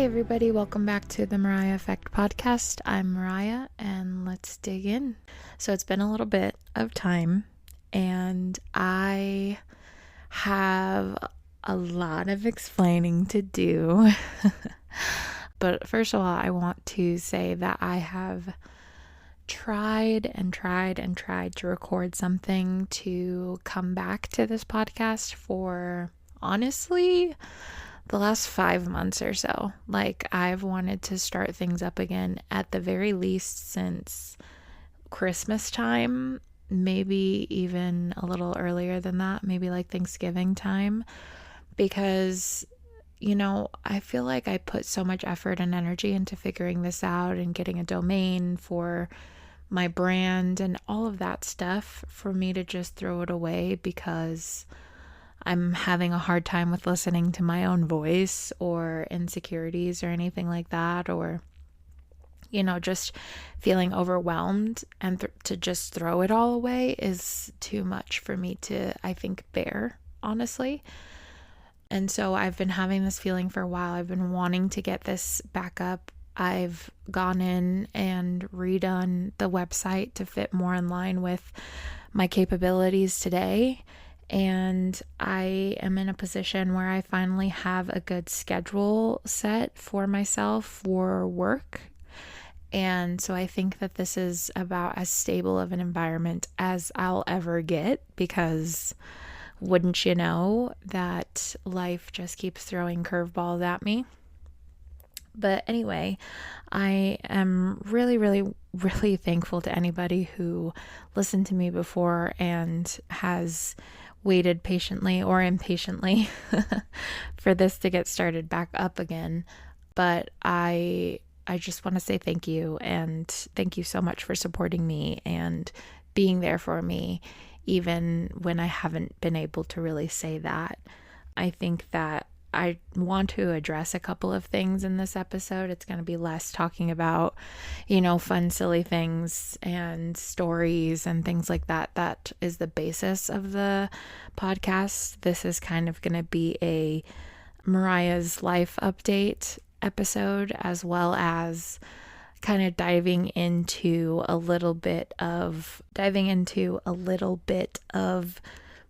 everybody, welcome back to the Mariah Effect podcast. I'm Mariah, and let's dig in. So it's been a little bit of time, and I have a lot of explaining to do. But first of all, I want to say that I have tried to record something to come back to this podcast for, honestly, the last 5 months or so. Like, I've wanted to start things up again at the very least since Christmas time, maybe even a little earlier than that, maybe like Thanksgiving time, because, I feel like I put so much effort and energy into figuring this out and getting a domain for my brand and all of that stuff for me to just throw it away because I'm having a hard time with listening to my own voice or insecurities or anything like that, or, just feeling overwhelmed, and to just throw it all away is too much for me to, I think, bear, honestly. And so I've been having this feeling for a while. I've been wanting to get this back up. I've gone in and redone the website to fit more in line with my capabilities today. And I am in a position where I finally have a good schedule set for myself for work. And so I think that this is about as stable of an environment as I'll ever get, because wouldn't you know that life just keeps throwing curveballs at me. But anyway, I am really, really, really thankful to anybody who listened to me before and has waited patiently or impatiently for this to get started back up again. But I just want to say thank you, and thank you so much for supporting me and being there for me, even when I haven't been able to really say that. I think that I want to address a couple of things in this episode. It's going to be less talking about, fun, silly things and stories and things like that. That is the basis of the podcast. This is kind of going to be a Mariah's life update episode, as well as kind of diving into a little bit of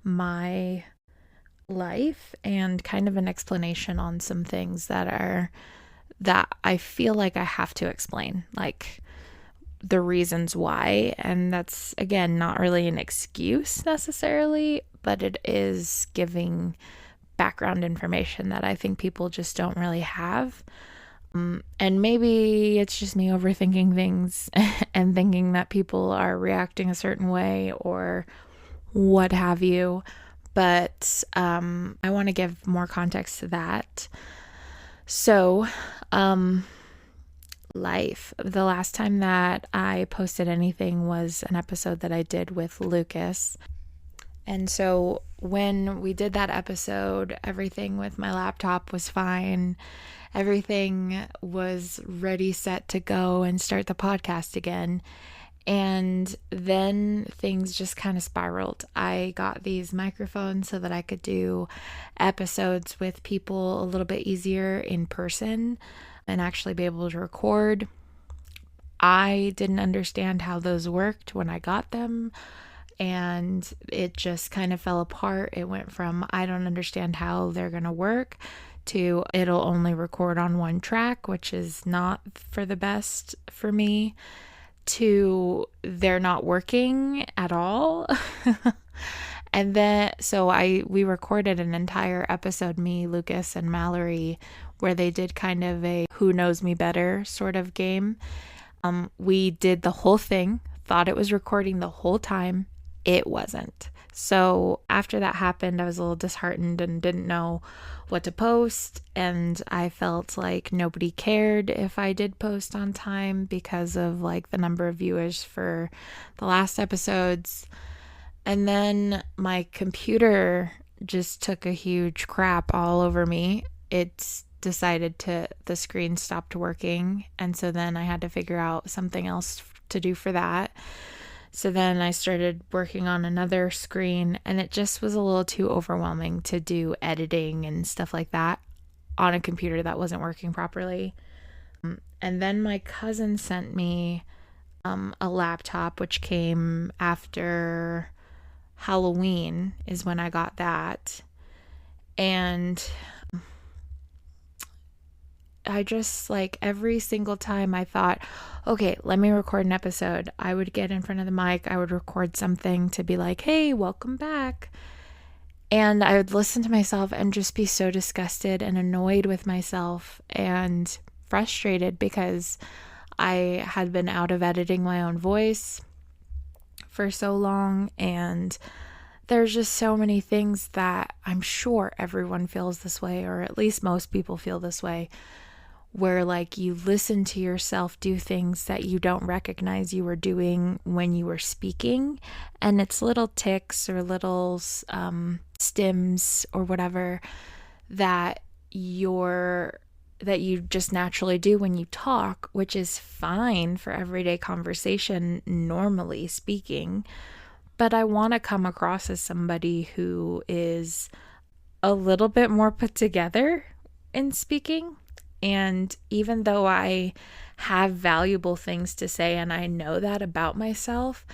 my life and kind of an explanation on some things that I feel like I have to explain, like the reasons why. And that's, again, not really an excuse necessarily, but it is giving background information that I think people just don't really have. And maybe it's just me overthinking things and thinking that people are reacting a certain way or what have you. But I want to give more context to that. So, life. The last time that I posted anything was an episode that I did with Lucas. And so when we did that episode, everything with my laptop was fine. Everything was ready, set to go and start the podcast again. And then things just kind of spiraled. I got these microphones so that I could do episodes with people a little bit easier in person and actually be able to record. I didn't understand how those worked when I got them, and it just kind of fell apart. It went from I don't understand how they're going to work to it'll only record on one track, which is not for the best for me, to they're not working at all. And then we recorded an entire episode, me, Lucas, and Mallory, where they did kind of a who knows me better sort of game. We did the whole thing, thought it was recording the whole time. It wasn't. So after that happened, I was a little disheartened and didn't know what to post, and I felt like nobody cared if I did post on time because of like the number of viewers for the last episodes. And then my computer just took a huge crap all over me. It's decided the screen stopped working, and so then I had to figure out something else to do for that. So then I started working on another screen, and it just was a little too overwhelming to do editing and stuff like that. on a computer that wasn't working properly. And then my cousin sent me a laptop, which came after Halloween, is when I got that. And I just, like, every single time I thought, okay, let me record an episode, I would get in front of the mic, I would record something to be like, hey, welcome back. And I would listen to myself and just be so disgusted and annoyed with myself and frustrated because I had been out of editing my own voice for so long. And there's just so many things that I'm sure everyone feels this way, or at least most people feel this way, where like you listen to yourself do things that you don't recognize you were doing when you were speaking, and it's little ticks or little stims or whatever that you just naturally do when you talk, which is fine for everyday conversation, normally speaking. But I want to come across as somebody who is a little bit more put together in speaking. And even though I have valuable things to say and I know that about myself,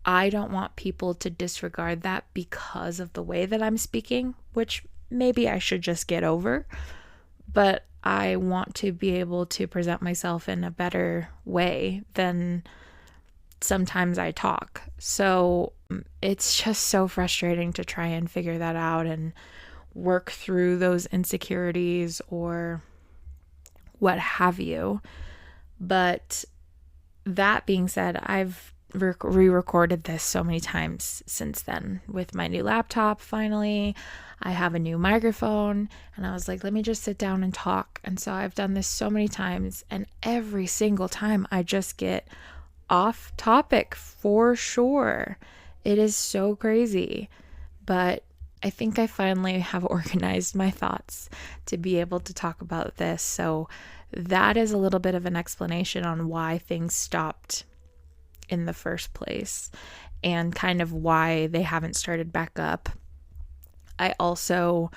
I don't want people to disregard that because of the way that I'm speaking, which maybe I should just get over. But I want to be able to present myself in a better way than sometimes I talk. So it's just so frustrating to try and figure that out and work through those insecurities or what have you. But that being said, I've re-recorded this so many times since then with my new laptop. Finally, I have a new microphone, and I was like, let me just sit down and talk. And so I've done this so many times, and every single time I just get off topic for sure. It is so crazy, but I think I finally have organized my thoughts to be able to talk about this. So that is a little bit of an explanation on why things stopped in the first place and kind of why they haven't started back up. I also,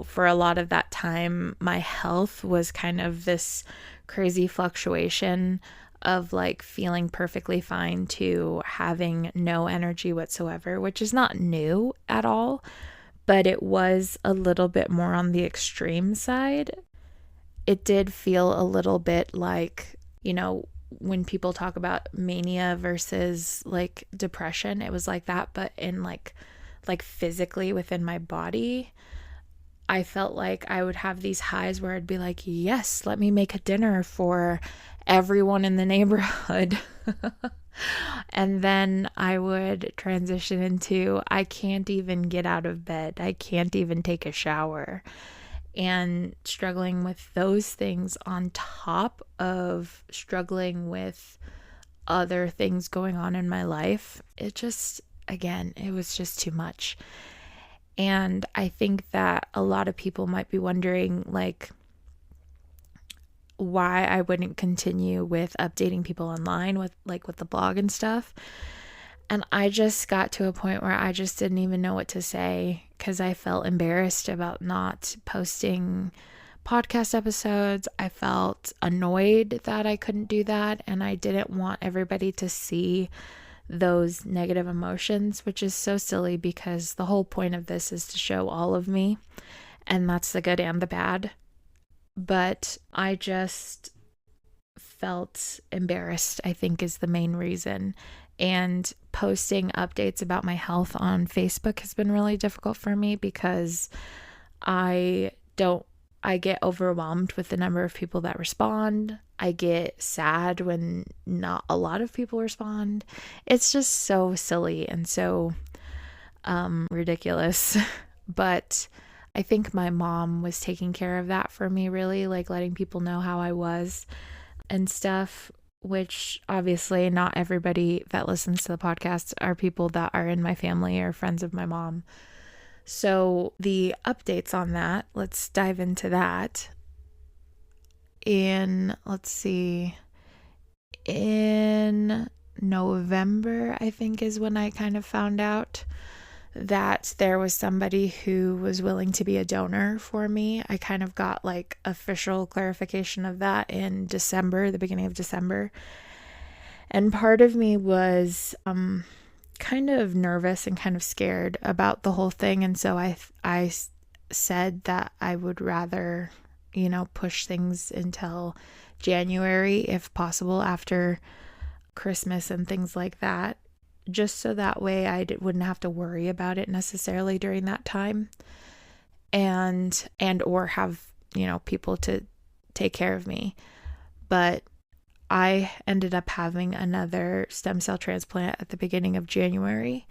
for a lot of that time, my health was kind of this crazy fluctuation of like feeling perfectly fine to having no energy whatsoever, which is not new at all, but it was a little bit more on the extreme side. It did feel a little bit like, when people talk about mania versus like depression, it was like that, but in like physically within my body. I felt like I would have these highs where I'd be like, yes, let me make a dinner for everyone in the neighborhood. And then I would transition into, I can't even get out of bed. I can't even take a shower. And struggling with those things on top of struggling with other things going on in my life. It was just too much. And I think that a lot of people might be wondering, like, why I wouldn't continue with updating people online with the blog and stuff. And I just got to a point where I just didn't even know what to say because I felt embarrassed about not posting podcast episodes. I felt annoyed that I couldn't do that, and I didn't want everybody to see those negative emotions, which is so silly because the whole point of this is to show all of me, and that's the good and the bad. But I just felt embarrassed, I think, is the main reason. And posting updates about my health on Facebook has been really difficult for me because I get overwhelmed with the number of people that respond. I get sad when not a lot of people respond. It's just so silly and so ridiculous. But I think my mom was taking care of that for me, really, like letting people know how I was and stuff, which obviously not everybody that listens to the podcast are people that are in my family or friends of my mom. So the updates on that, let's dive into that. In November, I think, is when I kind of found out that there was somebody who was willing to be a donor for me. I kind of got like official clarification of that in December, the beginning of December. And part of me was kind of nervous and kind of scared about the whole thing. And so I said that I would rather, push things until January if possible, after Christmas and things like that, just so that way I wouldn't have to worry about it necessarily during that time, and or have, people to take care of me. But I ended up having another stem cell transplant at the beginning of January,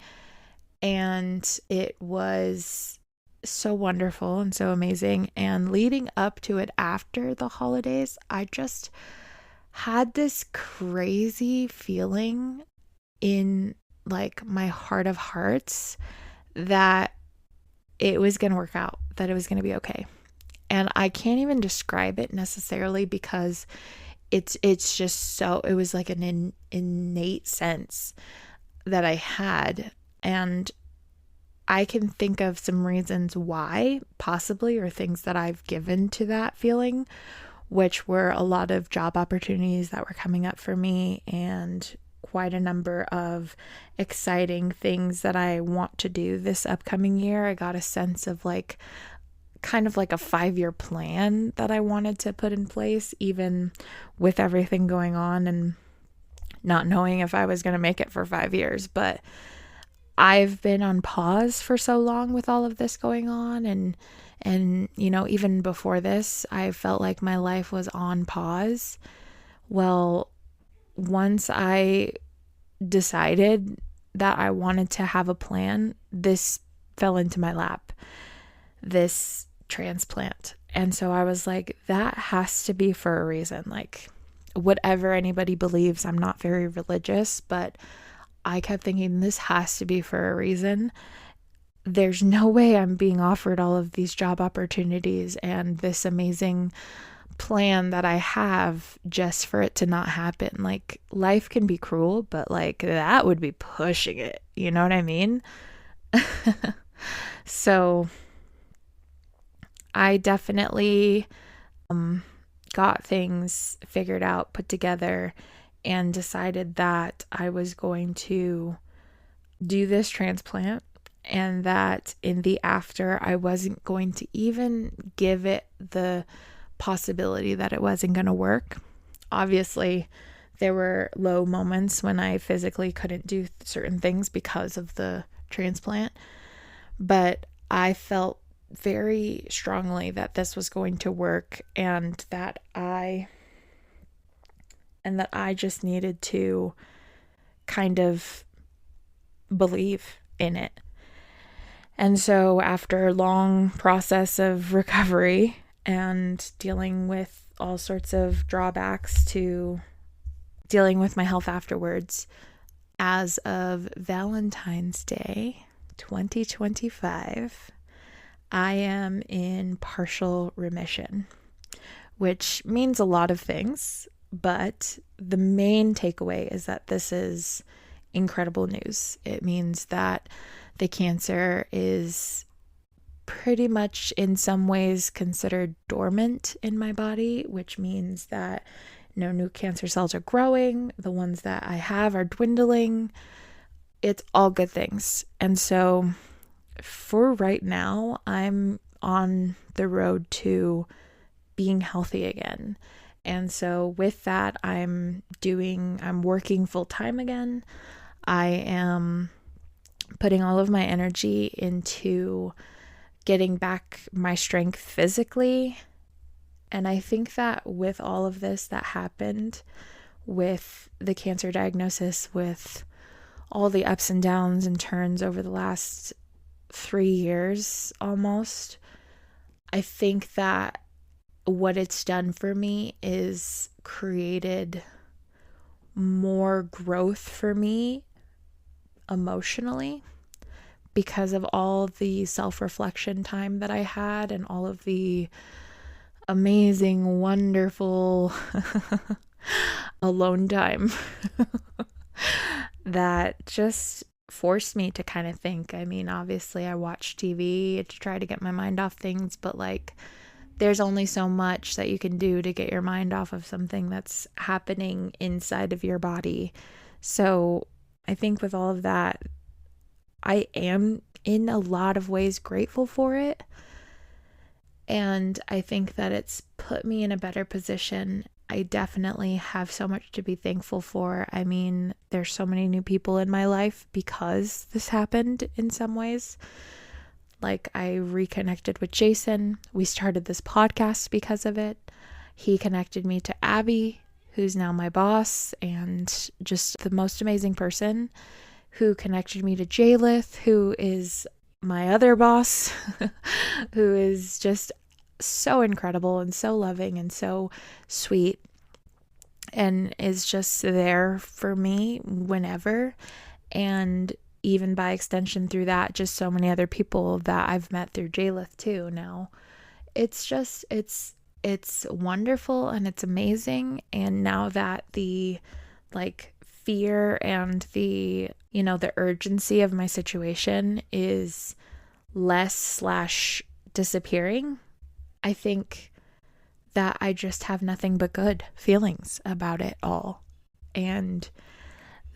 and it was so wonderful and so amazing. And leading up to it after the holidays, I just had this crazy feeling in like my heart of hearts that it was going to work out, that it was going to be okay. And I can't even describe it necessarily, because it's just so, it was like an innate sense that I had. And I can think of some reasons why, possibly, or things that I've given to that feeling, which were a lot of job opportunities that were coming up for me, and quite a number of exciting things that I want to do this upcoming year. I got a sense of kind of like a 5-year plan that I wanted to put in place, even with everything going on and not knowing if I was going to make it for 5 years. But I've been on pause for so long with all of this going on, and even before this, I felt like my life was on pause. Well, once I decided that I wanted to have a plan, this fell into my lap, this transplant. And so I was like, that has to be for a reason. Like, whatever anybody believes, I'm not very religious, but I kept thinking this has to be for a reason. There's no way I'm being offered all of these job opportunities and this amazing plan that I have just for it to not happen. Like, life can be cruel, but like that would be pushing it. You know what I mean? So I definitely got things figured out, put together, and decided that I was going to do this transplant, and that in the after, I wasn't going to even give it the possibility that it wasn't going to work. Obviously, there were low moments when I physically couldn't do certain things because of the transplant, but I felt very strongly that this was going to work, and that I just needed to kind of believe in it. And so after a long process of recovery and dealing with all sorts of drawbacks to dealing with my health afterwards, as of Valentine's Day 2025, I am in partial remission, which means a lot of things, but the main takeaway is that this is incredible news. It means that the cancer is pretty much in some ways considered dormant in my body, which means that no new cancer cells are growing. The ones that I have are dwindling. It's all good things. And so for right now, I'm on the road to being healthy again. And so with that, I'm working full time again. I am putting all of my energy into getting back my strength physically. And I think that with all of this that happened, with the cancer diagnosis, with all the ups and downs and turns over the last 3 years almost, I think that what it's done for me is created more growth for me emotionally, because of all the self-reflection time that I had and all of the amazing, wonderful alone time that just forced me to kind of think. I mean, obviously I watch TV to try to get my mind off things, but like there's only so much that you can do to get your mind off of something that's happening inside of your body. So I think with all of that, I am in a lot of ways grateful for it. And I think that it's put me in a better position. I definitely have so much to be thankful for. I mean, there's so many new people in my life because this happened in some ways. Like, I reconnected with Jason. We started this podcast because of it. He connected me to Abby, who's now my boss and just the most amazing person, who connected me to Jalith, who is my other boss, who is just so incredible and so loving and so sweet and is just there for me whenever. And even by extension through that, just so many other people that I've met through Jalith too now. It's just, it's wonderful and it's amazing. And now that the like fear and the, you know, the urgency of my situation is less / disappearing, I think that I just have nothing but good feelings about it all. And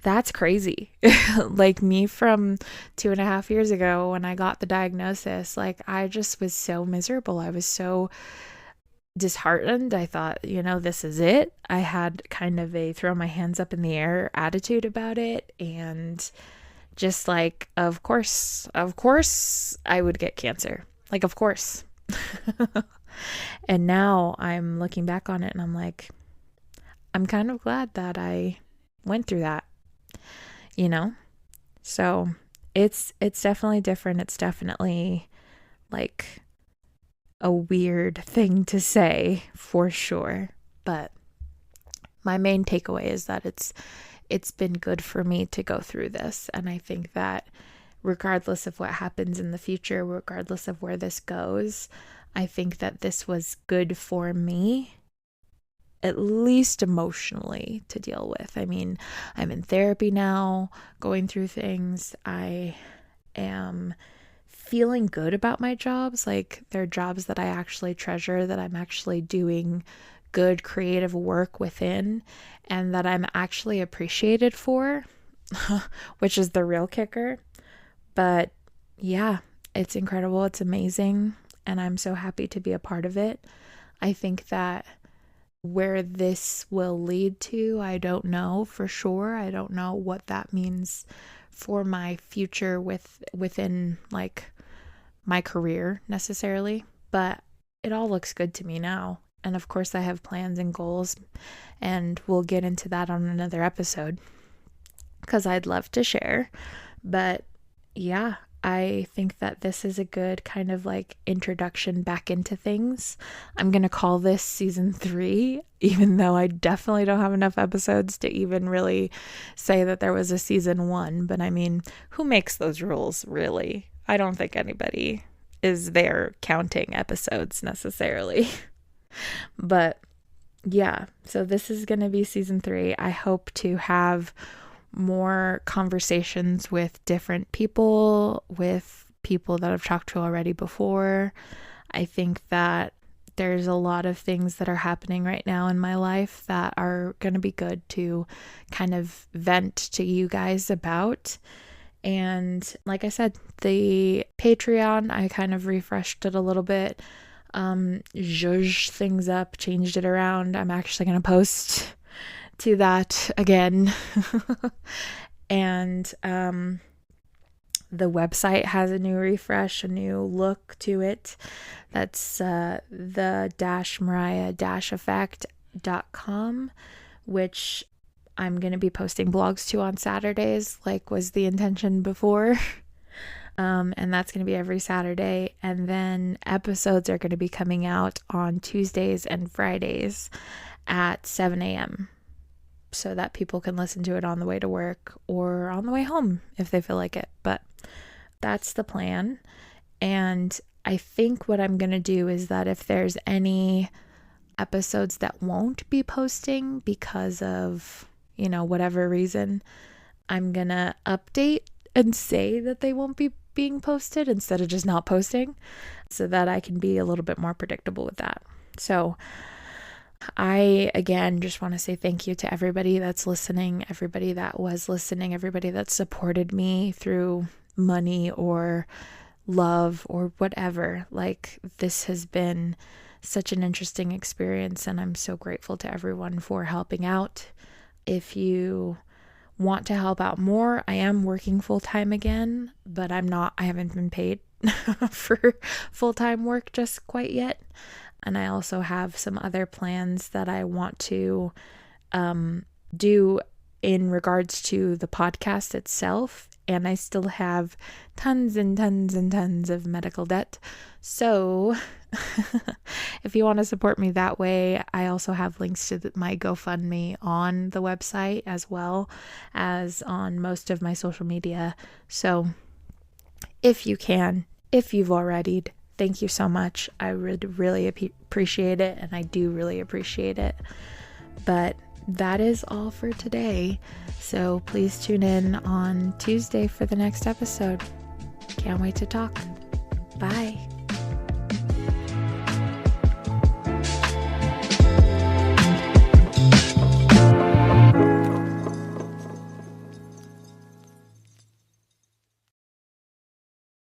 that's crazy. Like me from 2.5 years ago when I got the diagnosis, like I just was so miserable. I was so disheartened. I thought, you know, this is it. I had kind of a throw my hands up in the air attitude about it, and just like, of course I would get cancer. Like, of course. And now I'm looking back on it and I'm like, I'm kind of glad that I went through that, you know? So it's definitely different. It's definitely like a weird thing to say for sure. But my main takeaway is that it's been good for me to go through this. And I think that regardless of what happens in the future, regardless of where this goes, I think that this was good for me, at least emotionally, to deal with. I mean, I'm in therapy now, going through things. I am feeling good about my jobs. Like, they're jobs that I actually treasure, that I'm actually doing good creative work within, and that I'm actually appreciated for, which is the real kicker. But yeah, it's incredible. It's amazing. And I'm so happy to be a part of it. I think that where this will lead to, I don't know for sure. I don't know what that means for my future within like my career necessarily, but it all looks good to me now. And of course I have plans and goals, and we'll get into that on another episode because I'd love to share. But yeah, I think that this is a good kind of like introduction back into things. I'm going to call this season 3, even though I definitely don't have enough episodes to even really say that there was a season 1. But I mean, who makes those rules really? I don't think anybody is there counting episodes necessarily. But yeah, so this is going to be season 3. I hope to have more conversations with different people, with people that I've talked to already before. I think that there's a lot of things that are happening right now in my life that are going to be good to kind of vent to you guys about. And like I said, the Patreon, I kind of refreshed it a little bit, zhuzhed things up, changed it around. I'm actually going to post to that again. And the website has a new refresh, a new look to it. That's the-mariah-effect.com, which I'm going to be posting blogs to on Saturdays, like was the intention before. And that's going to be every Saturday. And then episodes are going to be coming out on Tuesdays and Fridays at 7 a.m. so that people can listen to it on the way to work or on the way home if they feel like it. But that's the plan. And I think what I'm going to do is that if there's any episodes that won't be posting because of, you know, whatever reason, I'm going to update and say that they won't be being posted instead of just not posting, so that I can be a little bit more predictable with that. So I, again, just want to say thank you to everybody that's listening, everybody that was listening, everybody that supported me through money or love or whatever. Like, this has been such an interesting experience, and I'm so grateful to everyone for helping out. If you want to help out more, I am working full-time again, but I haven't been paid for full-time work just quite yet. And I also have some other plans that I want to do in regards to the podcast itself. And I still have tons and tons and tons of medical debt. So if you want to support me that way, I also have links to my GoFundMe on the website, as well as on most of my social media. So if you can, if you've already, thank you so much. I would really appreciate it, and I do really appreciate it. But that is all for today. So please tune in on Tuesday for the next episode. Can't wait to talk. Bye.